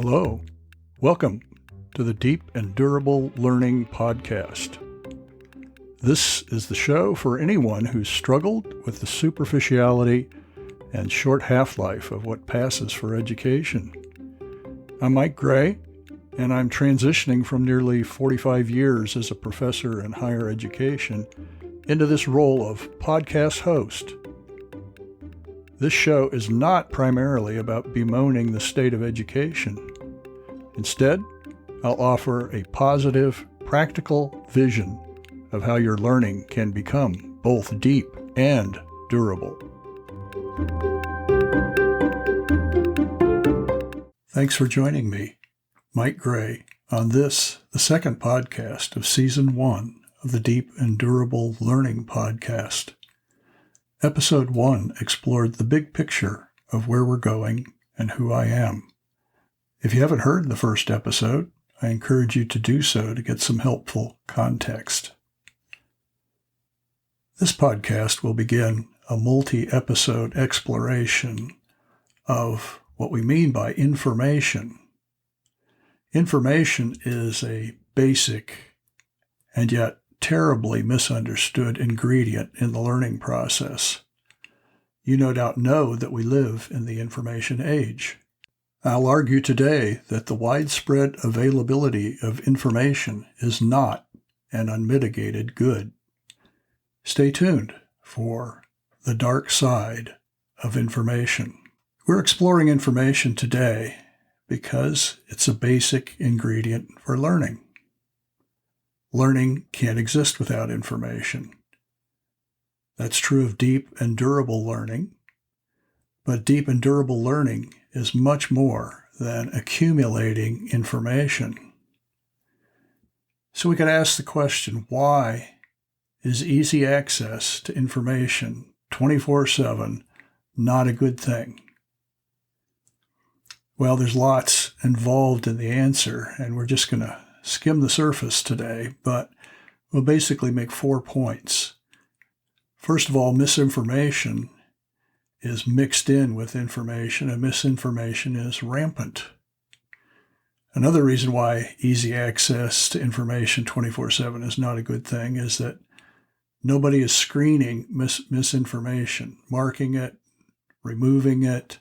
Hello. Welcome to the Deep and Durable Learning Podcast. This is the show for anyone who's struggled with the superficiality and short half-life of what passes for education. I'm Mike Gray, and I'm transitioning from nearly 45 years as a professor in higher education into this role of podcast host. This show is not primarily about bemoaning the state of education. Instead, I'll offer a positive, practical vision of how your learning can become both deep and durable. Thanks for joining me, Mike Gray, on this, the second podcast of Season 1 of the Deep and Durable Learning Podcast. Episode 1 explored the big picture of where we're going and who I am. If you haven't heard the first episode, I encourage you to do so to get some helpful context. This podcast will begin a multi-episode exploration of what we mean by information. Information is a basic and yet terribly misunderstood ingredient in the learning process. You no doubt know that we live in the information age. I'll argue today that the widespread availability of information is not an unmitigated good. Stay tuned for the dark side of information. We're exploring information today because it's a basic ingredient for learning. Learning can't exist without information. That's true of deep and durable learning, but deep and durable learning is much more than accumulating information. So we could ask the question, why is easy access to information 24/7 not a good thing? Well, there's lots involved in the answer, and we're just going to skim the surface today, but we'll basically make 4 points. First of all, misinformation is mixed in with information, and misinformation is rampant. Another reason why easy access to information 24/7 is not a good thing is that nobody is screening misinformation, marking it, removing it.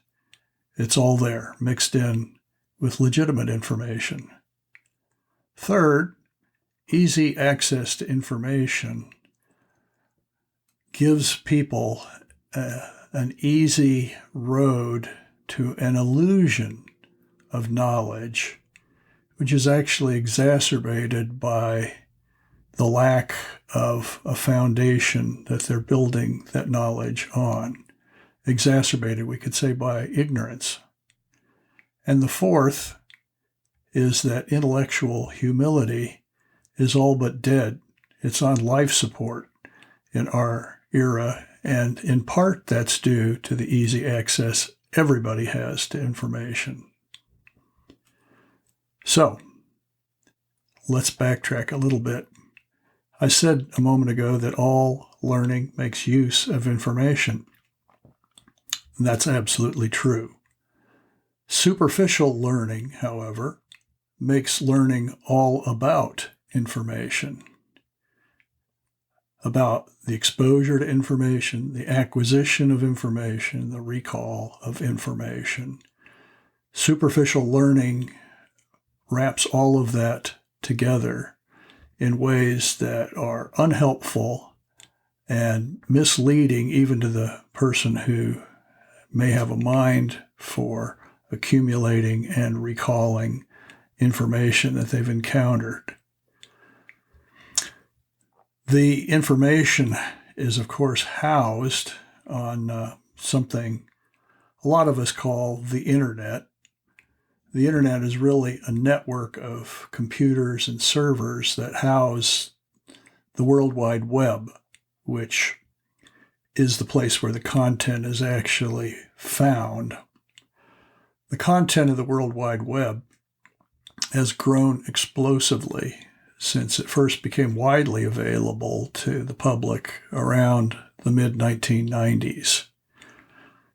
It's all there, mixed in with legitimate information. Third, easy access to information gives people an easy road to an illusion of knowledge, which is actually exacerbated by the lack of a foundation that they're building that knowledge on. Exacerbated, we could say, by ignorance. And the fourth is that intellectual humility is all but dead. It's on life support in our era, and in part that's due to the easy access everybody has to information. So, let's backtrack a little bit. I said a moment ago that all learning makes use of information. And that's absolutely true. Superficial learning, however, makes learning all about information, about the exposure to information, the acquisition of information, the recall of information. Superficial learning wraps all of that together in ways that are unhelpful and misleading even to the person who may have a mind for accumulating and recalling information that they've encountered. The information is, of course, housed on something a lot of us call the internet. The internet is really a network of computers and servers that house the World Wide Web, which is the place where the content is actually found. The content of the World Wide Web has grown explosively since it first became widely available to the public around the mid-1990s,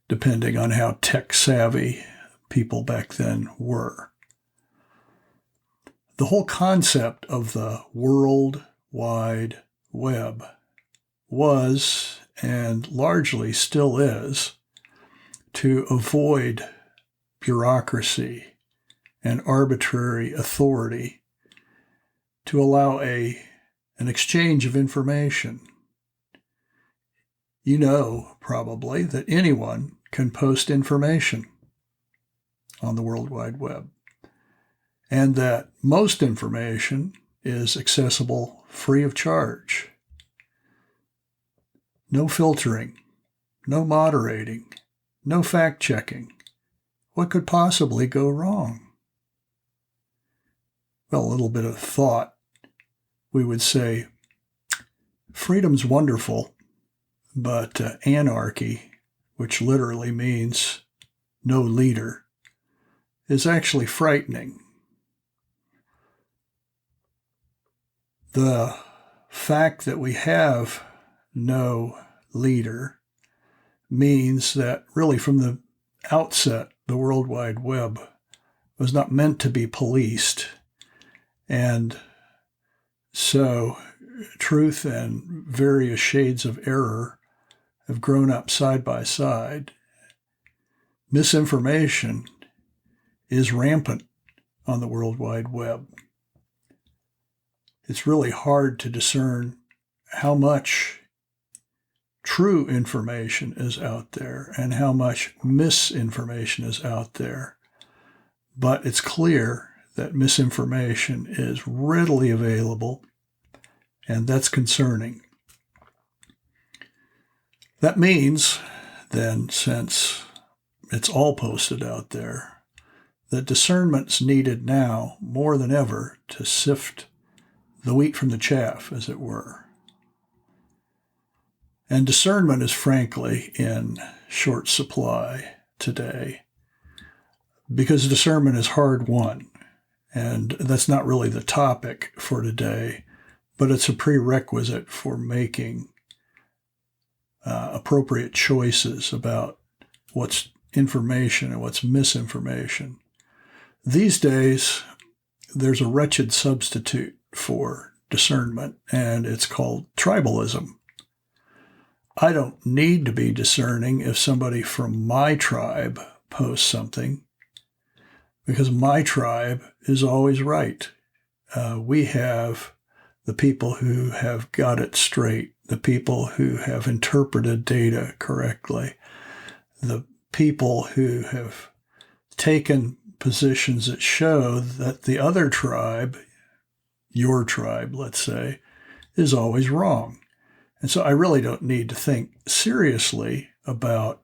depending on how tech-savvy people back then were. The whole concept of the World Wide Web was, and largely still is, to avoid bureaucracy and arbitrary authority, to allow an exchange of information. You know probably that anyone can post information on the World Wide Web, and that most information is accessible free of charge. No filtering, no moderating, no fact-checking. What could possibly go wrong? Well, a little bit of thought. We would say, freedom's wonderful, but anarchy, which literally means no leader, is actually frightening. The fact that we have no leader means that really from the outset, the World Wide Web was not meant to be policed. And so truth and various shades of error have grown up side by side. Misinformation is rampant on the World Wide Web. It's really hard to discern how much true information is out there and how much misinformation is out there. But it's clear that misinformation is readily available, and that's concerning. That means, then, since it's all posted out there, that discernment's needed now more than ever to sift the wheat from the chaff, as it were. And discernment is frankly in short supply today because discernment is hard won. And that's not really the topic for today, but it's a prerequisite for making appropriate choices about what's information and what's misinformation. These days, there's a wretched substitute for discernment, and it's called tribalism. I don't need to be discerning if somebody from my tribe posts something, because my tribe is always right. We have the people who have got it straight, the people who have interpreted data correctly, the people who have taken positions that show that the other tribe, your tribe, let's say, is always wrong. And so I really don't need to think seriously about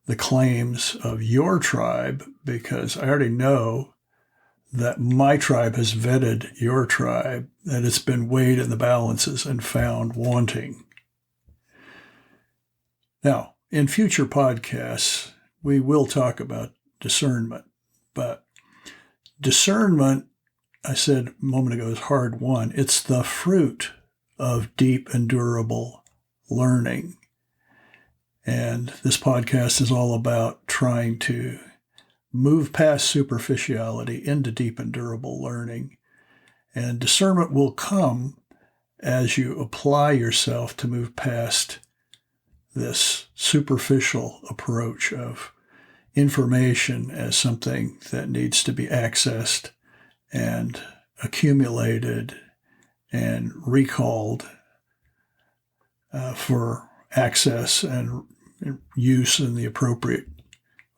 the claims of your tribe because I already know that my tribe has vetted your tribe, that it's been weighed in the balances and found wanting. Now, in future podcasts, we will talk about discernment, but discernment, I said a moment ago, is hard won. It's the fruit of deep and durable learning. And this podcast is all about trying to move past superficiality into deep and durable learning. And discernment will come as you apply yourself to move past this superficial approach of information as something that needs to be accessed and accumulated and recalled for access and use in the appropriate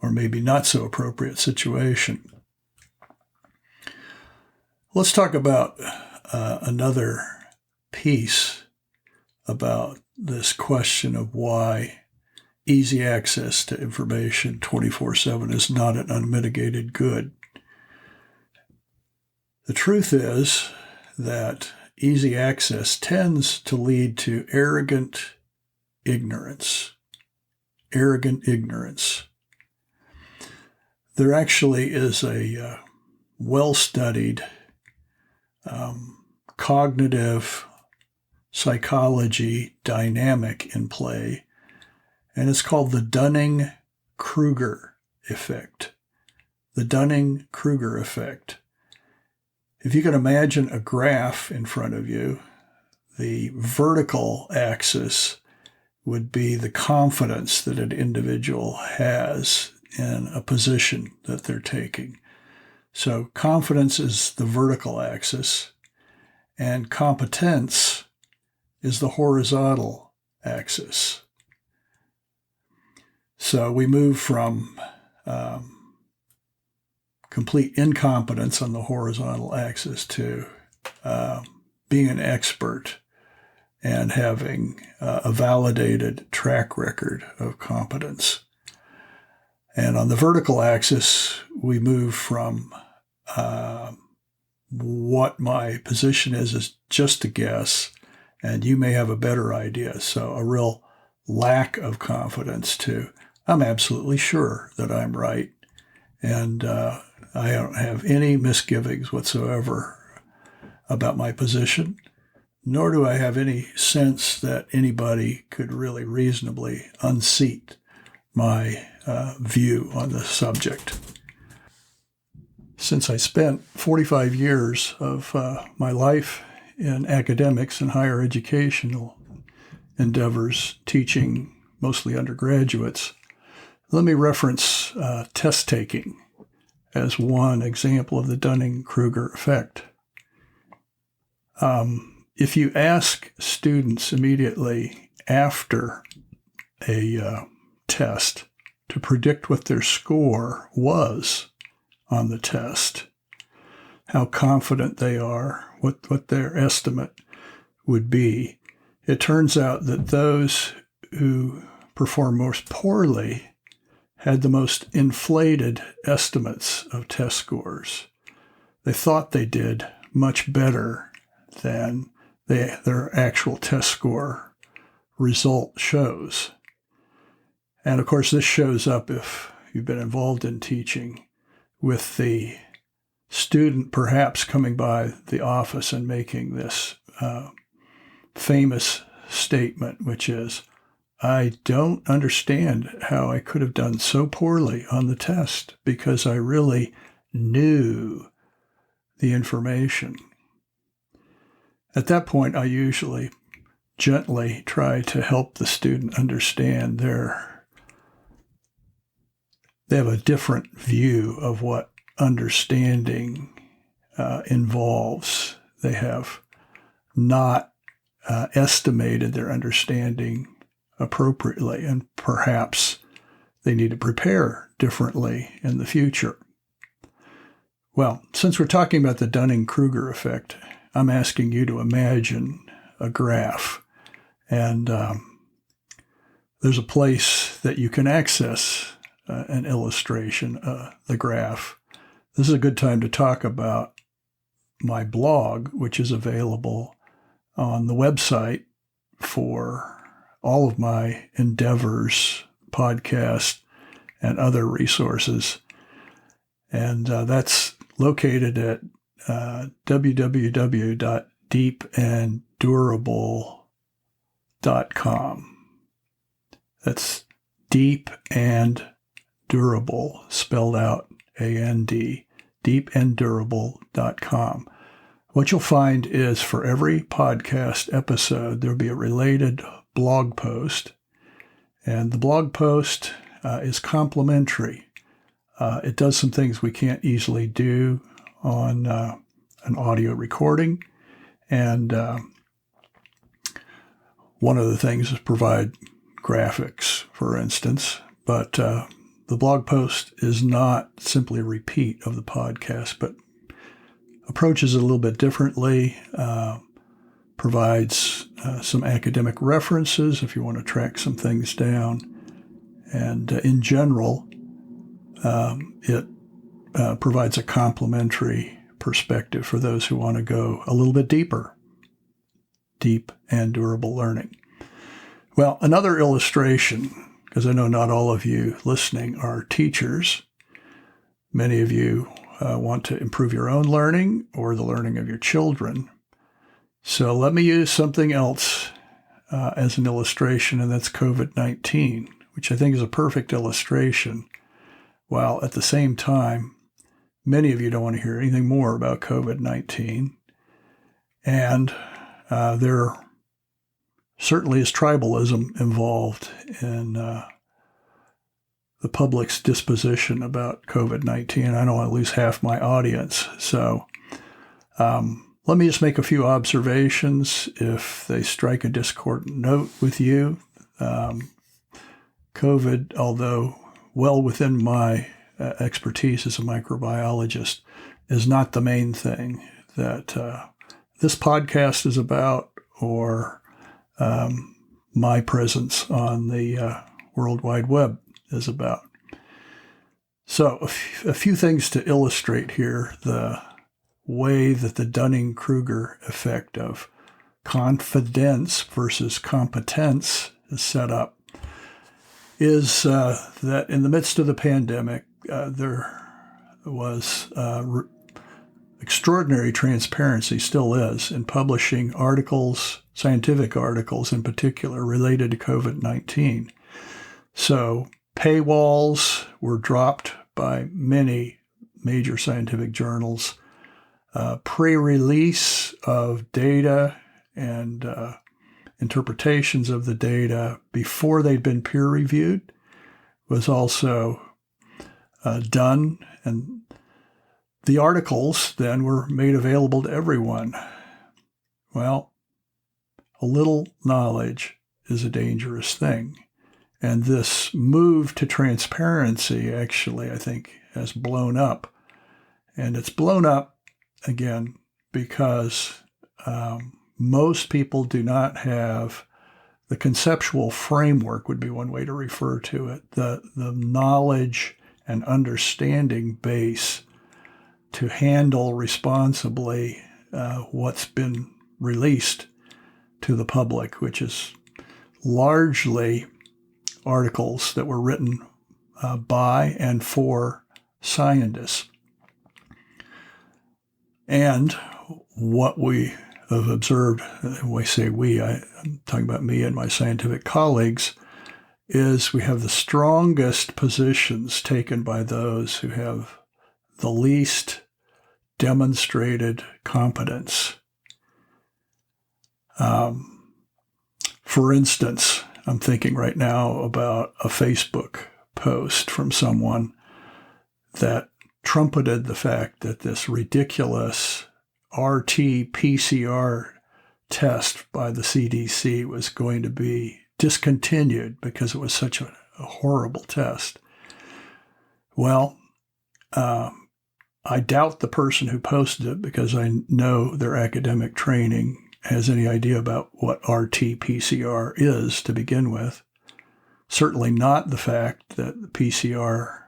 or maybe not so appropriate situation. Let's talk about another piece about this question of why easy access to information 24/7 is not an unmitigated good. The truth is that easy access tends to lead to arrogant ignorance. Arrogant ignorance. There actually is a well-studied cognitive psychology dynamic in play, and it's called the Dunning-Kruger Effect. The Dunning-Kruger Effect. If you can imagine a graph in front of you, the vertical axis would be the confidence that an individual has in a position that they're taking. So confidence is the vertical axis, and competence is the horizontal axis. So we move from complete incompetence on the horizontal axis to being an expert and having a validated track record of competence. And on the vertical axis, we move from what my position is just a guess, and you may have a better idea. So a real lack of confidence to, I'm absolutely sure that I'm right, and I don't have any misgivings whatsoever about my position, nor do I have any sense that anybody could really reasonably unseat my view on the subject. Since I spent 45 years of my life in academics and higher educational endeavors, teaching mostly undergraduates, let me reference test taking as one example of the Dunning-Kruger Effect. If you ask students immediately after a test to predict what their score was on the test, how confident they are, what their estimate would be, it turns out that those who perform most poorly had the most inflated estimates of test scores. They thought they did much better than their actual test score result shows. And of course, this shows up, if you've been involved in teaching, with the student perhaps coming by the office and making this famous statement, which is, I don't understand how I could have done so poorly on the test because I really knew the information. At that point, I usually gently try to help the student understand they have a different view of what understanding involves. They have not estimated their understanding appropriately, and perhaps they need to prepare differently in the future. Well, since we're talking about the Dunning-Kruger effect, I'm asking you to imagine a graph, and there's a place that you can access an illustration, the graph. This is a good time to talk about my blog, which is available on the website for all of my endeavors, podcasts, and other resources. And that's located at www.deepanddurable.com. That's deep and durable, spelled out A-N-D, deepanddurable.com. What you'll find is for every podcast episode, there'll be a related blog post, and the blog post is complimentary. It does some things we can't easily do on an audio recording, and one of the things is provide graphics, for instance, but the blog post is not simply a repeat of the podcast, but approaches it a little bit differently, provides some academic references if you want to track some things down. And in general, it provides a complementary perspective for those who want to go a little bit deeper, deep and durable learning. Well, another illustration, because I know not all of you listening are teachers. Many of you want to improve your own learning or the learning of your children. So let me use something else as an illustration, and that's COVID-19, which I think is a perfect illustration, while at the same time many of you don't want to hear anything more about COVID-19. And there certainly is tribalism involved in the public's disposition about COVID-19. I don't want to lose half my audience. So let me just make a few observations if they strike a discordant note with you. COVID, although well within my expertise as a microbiologist, is not the main thing that this podcast is about, or my presence on the World Wide Web is about. So a few things to illustrate here the way that the Dunning-Kruger effect of confidence versus competence is set up is that in the midst of the pandemic, there was extraordinary transparency, still is, in publishing articles, scientific articles in particular, related to COVID-19. So paywalls were dropped by many major scientific journals. Pre-release of data and interpretations of the data before they'd been peer-reviewed was also done, and the articles then were made available to everyone. Well, a little knowledge is a dangerous thing. And this move to transparency actually, I think, has blown up. And it's blown up, again, because most people do not have the conceptual framework, would be one way to refer to it, the knowledge and understanding base to handle responsibly what's been released to the public, which is largely articles that were written by and for scientists. And what we have observed, when I say we, I'm talking about me and my scientific colleagues, is we have the strongest positions taken by those who have the least demonstrated competence. For instance, I'm thinking right now about a Facebook post from someone that trumpeted the fact that this ridiculous RT-PCR test by the CDC was going to be discontinued because it was such a horrible test. Well, I doubt the person who posted it, because I know their academic training, has any idea about what RT-PCR is to begin with. Certainly not the fact that the PCR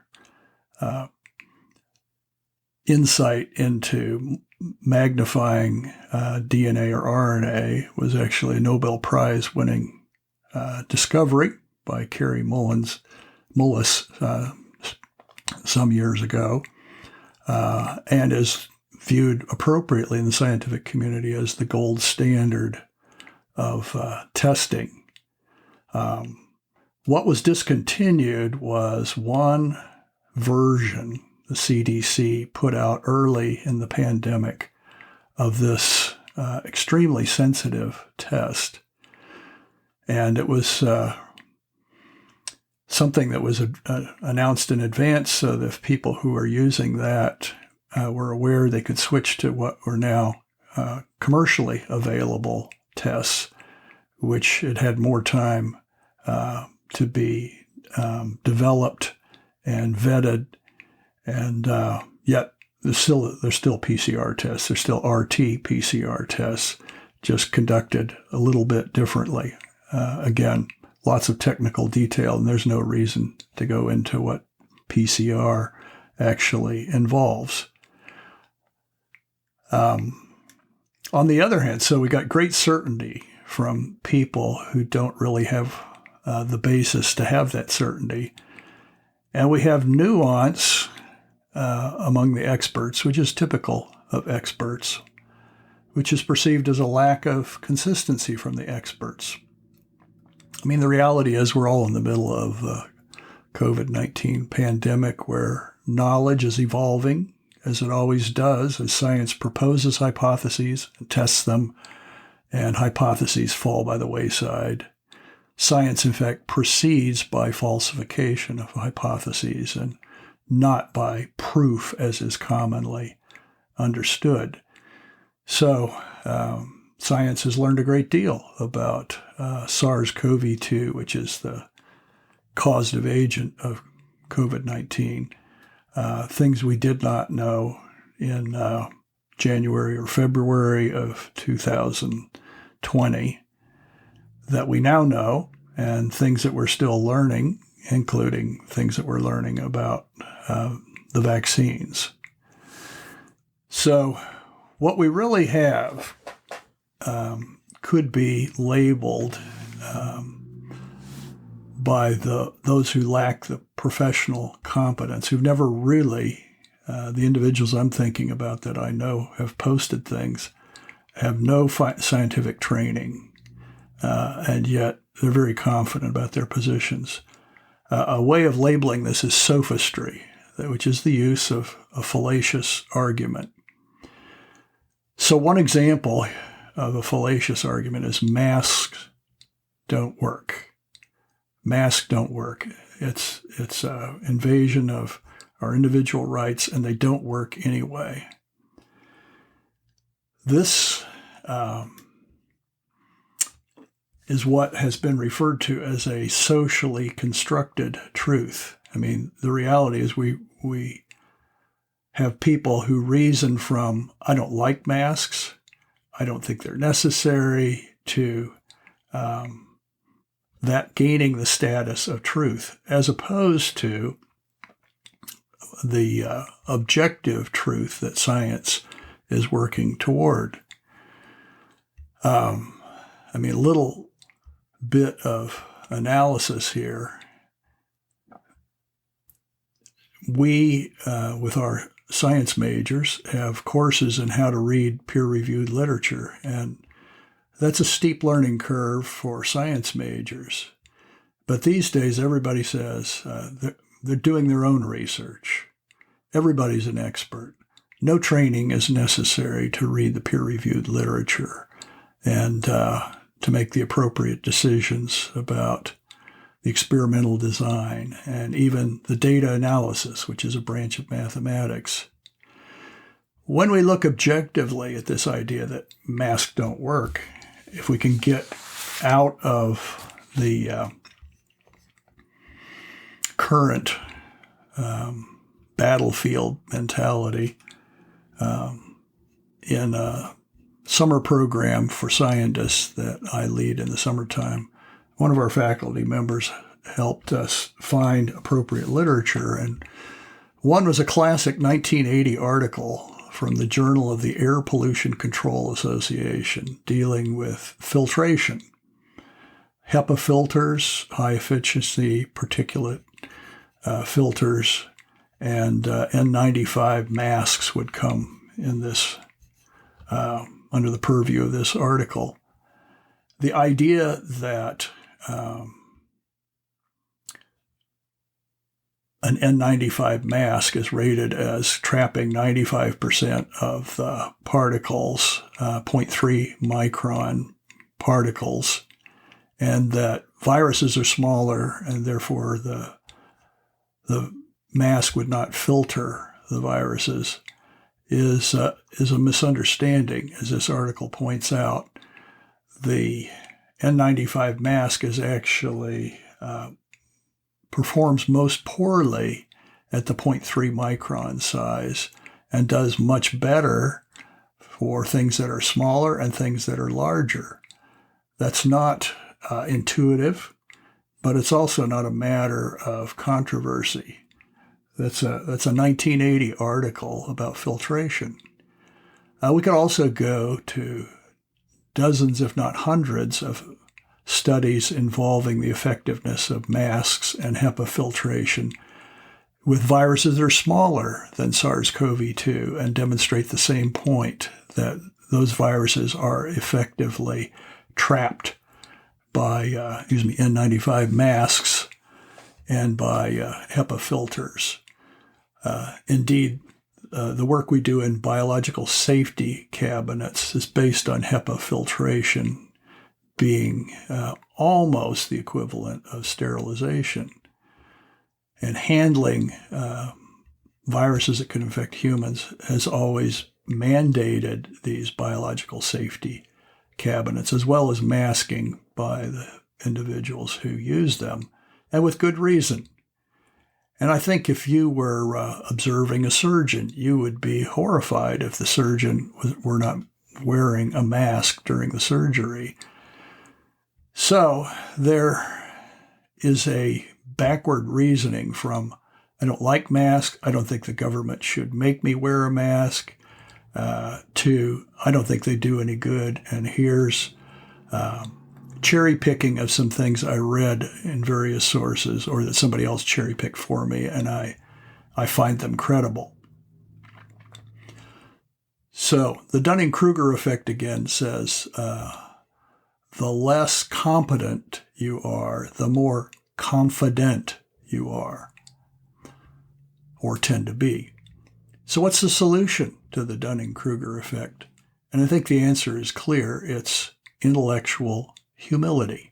insight into magnifying DNA or RNA was actually a Nobel Prize winning discovery by Carrie Mullis some years ago, and is viewed appropriately in the scientific community as the gold standard of testing. What was discontinued was one version the CDC put out early in the pandemic of this extremely sensitive test. And it was something that was announced in advance so that if people who are using that were aware, they could switch to what were now commercially available tests, which it had more time to be developed and vetted. And yet there's still PCR tests. There's still RT-PCR tests, just conducted a little bit differently. Again, lots of technical detail, and there's no reason to go into what PCR actually involves. On the other hand, so we got great certainty from people who don't really have the basis to have that certainty. And we have nuance among the experts, which is typical of experts, which is perceived as a lack of consistency from the experts. I mean, the reality is we're all in the middle of the COVID-19 pandemic where knowledge is evolving as it always does, as science proposes hypotheses and tests them, and hypotheses fall by the wayside. Science, in fact, proceeds by falsification of hypotheses and not by proof, as is commonly understood. So science has learned a great deal about SARS-CoV-2, which is the causative agent of COVID-19. Things we did not know in January or February of 2020 that we now know, and things that we're still learning, including things that we're learning about the vaccines. So what we really have could be labeled by those who lack the professional competence, who've never really, the individuals I'm thinking about that I know have posted things, have no scientific training, and yet they're very confident about their positions. A way of labeling this is sophistry, which is the use of a fallacious argument. So one example of a fallacious argument is masks don't work. Masks don't work. It's an invasion of our individual rights, and they don't work anyway. This is what has been referred to as a socially constructed truth. I mean, the reality is we have people who reason from, I don't like masks, I don't think they're necessary, to that gaining the status of truth, as opposed to the objective truth that science is working toward. A little bit of analysis here. We, with our science majors, have courses in how to read peer-reviewed literature, and that's a steep learning curve for science majors. But these days, everybody says they're doing their own research. Everybody's an expert. No training is necessary to read the peer-reviewed literature and to make the appropriate decisions about the experimental design and even the data analysis, which is a branch of mathematics. When we look objectively at this idea that masks don't work, if we can get out of the current battlefield mentality in a summer program for scientists that I lead in the summertime, one of our faculty members helped us find appropriate literature, and one was a classic 1980 article from the Journal of the Air Pollution Control Association dealing with filtration. HEPA filters, high-efficiency particulate filters, and N95 masks would come in this under the purview of this article. The idea that an N95 mask is rated as trapping 95% of the particles, 0.3 micron particles, and that viruses are smaller, and therefore the mask would not filter the viruses, is a misunderstanding. As this article points out, the N95 mask is actually performs most poorly at the 0.3 micron size and does much better for things that are smaller and things that are larger. That's not intuitive, but it's also not a matter of controversy. That's a 1980 article about filtration. We could also go to dozens, if not hundreds, of studies involving the effectiveness of masks and HEPA filtration with viruses that are smaller than SARS-CoV-2 and demonstrate the same point, that those viruses are effectively trapped by N95 masks and by HEPA filters. Indeed, the work we do in biological safety cabinets is based on HEPA filtration being almost the equivalent of sterilization. And handling viruses that can infect humans has always mandated these biological safety cabinets, as well as masking by the individuals who use them, and with good reason. And I think if you were observing a surgeon, you would be horrified if the surgeon were not wearing a mask during the surgery. So there is a backward reasoning from, I don't like masks, I don't think the government should make me wear a mask, to, I don't think they do any good, and here's cherry picking of some things I read in various sources or that somebody else cherry picked for me, and I find them credible. So the Dunning-Kruger Effect again says, the less competent you are, the more confident you are, or tend to be. So what's the solution to the Dunning-Kruger effect? And I think the answer is clear. It's intellectual humility.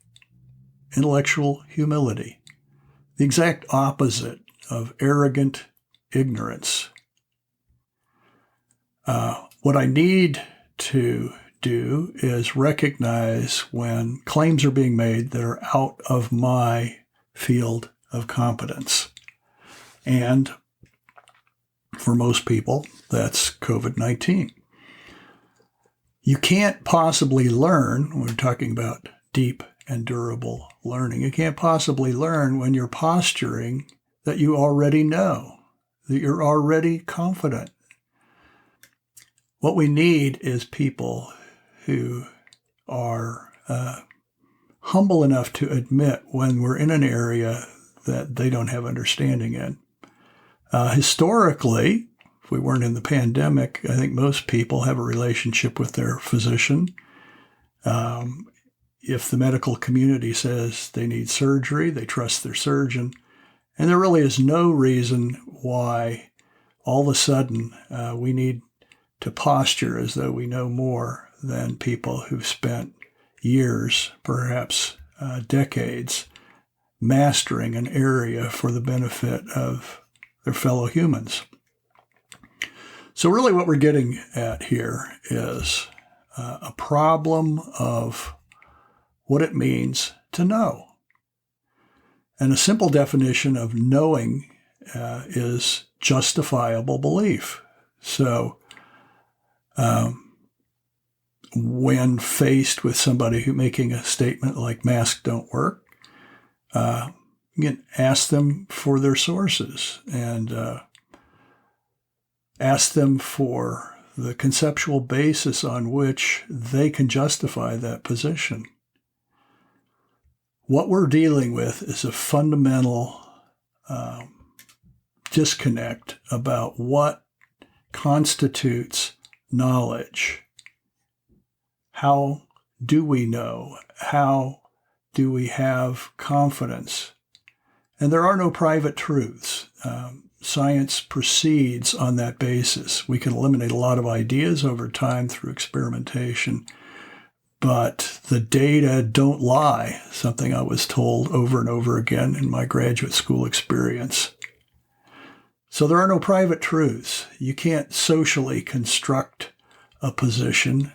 Intellectual humility. The exact opposite of arrogant ignorance. What I need to do is recognize when claims are being made that are out of my field of competence. And for most people, that's COVID-19. You can't possibly learn, when we're talking about deep and durable learning, you can't possibly learn when you're posturing that you already know, that you're already confident. What we need is people who are humble enough to admit when we're in an area that they don't have understanding in. Historically, if we weren't in the pandemic, I think most people have a relationship with their physician. If the medical community says they need surgery, they trust their surgeon. And there really is no reason why all of a sudden we need to posture as though we know more than people who've spent years, perhaps decades, mastering an area for the benefit of their fellow humans. So really what we're getting at here is a problem of what it means to know. And a simple definition of knowing is justifiable belief. So when faced with somebody who making a statement like masks don't work, you can ask them for their sources and ask them for the conceptual basis on which they can justify that position. What we're dealing with is a fundamental disconnect about what constitutes knowledge. How do we know? How do we have confidence? And there are no private truths. Science proceeds on that basis. We can eliminate a lot of ideas over time through experimentation, but the data don't lie, something I was told over and over again in my graduate school experience. So there are no private truths. You can't socially construct a position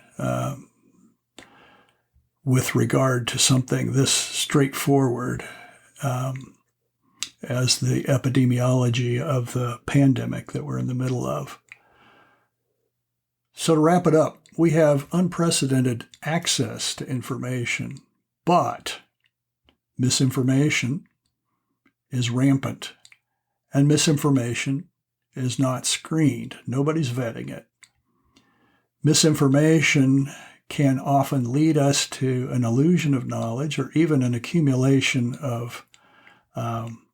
with regard to something this straightforward as the epidemiology of the pandemic that we're in the middle of. So to wrap it up, we have unprecedented access to information, but misinformation is rampant, and misinformation is not screened. Nobody's vetting it. Misinformation can often lead us to an illusion of knowledge or even an accumulation of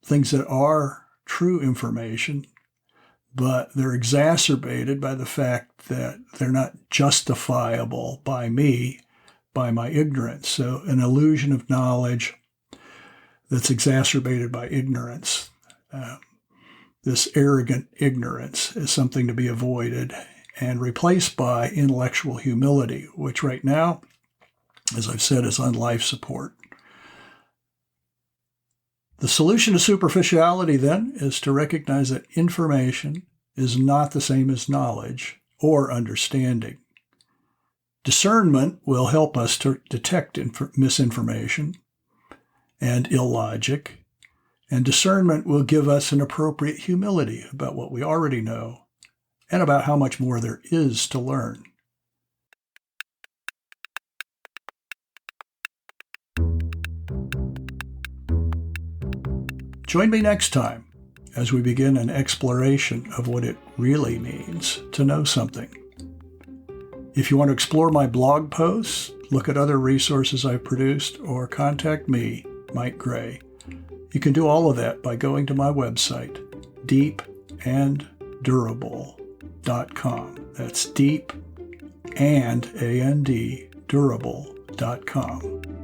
things that are true information, but they're exacerbated by the fact that they're not justifiable by me, by my ignorance. So an illusion of knowledge that's exacerbated by ignorance. this arrogant ignorance as something to be avoided and replaced by intellectual humility, which right now, as I've said, is on life support. The solution to superficiality, then, is to recognize that information is not the same as knowledge or understanding. Discernment will help us to detect misinformation and illogic, and discernment will give us an appropriate humility about what we already know and about how much more there is to learn. Join me next time as we begin an exploration of what it really means to know something. If you want to explore my blog posts, look at other resources I've produced, or contact me, Mike Gray, you can do all of that by going to my website, deepanddurable.com. That's deep and A-N-D, durable.com.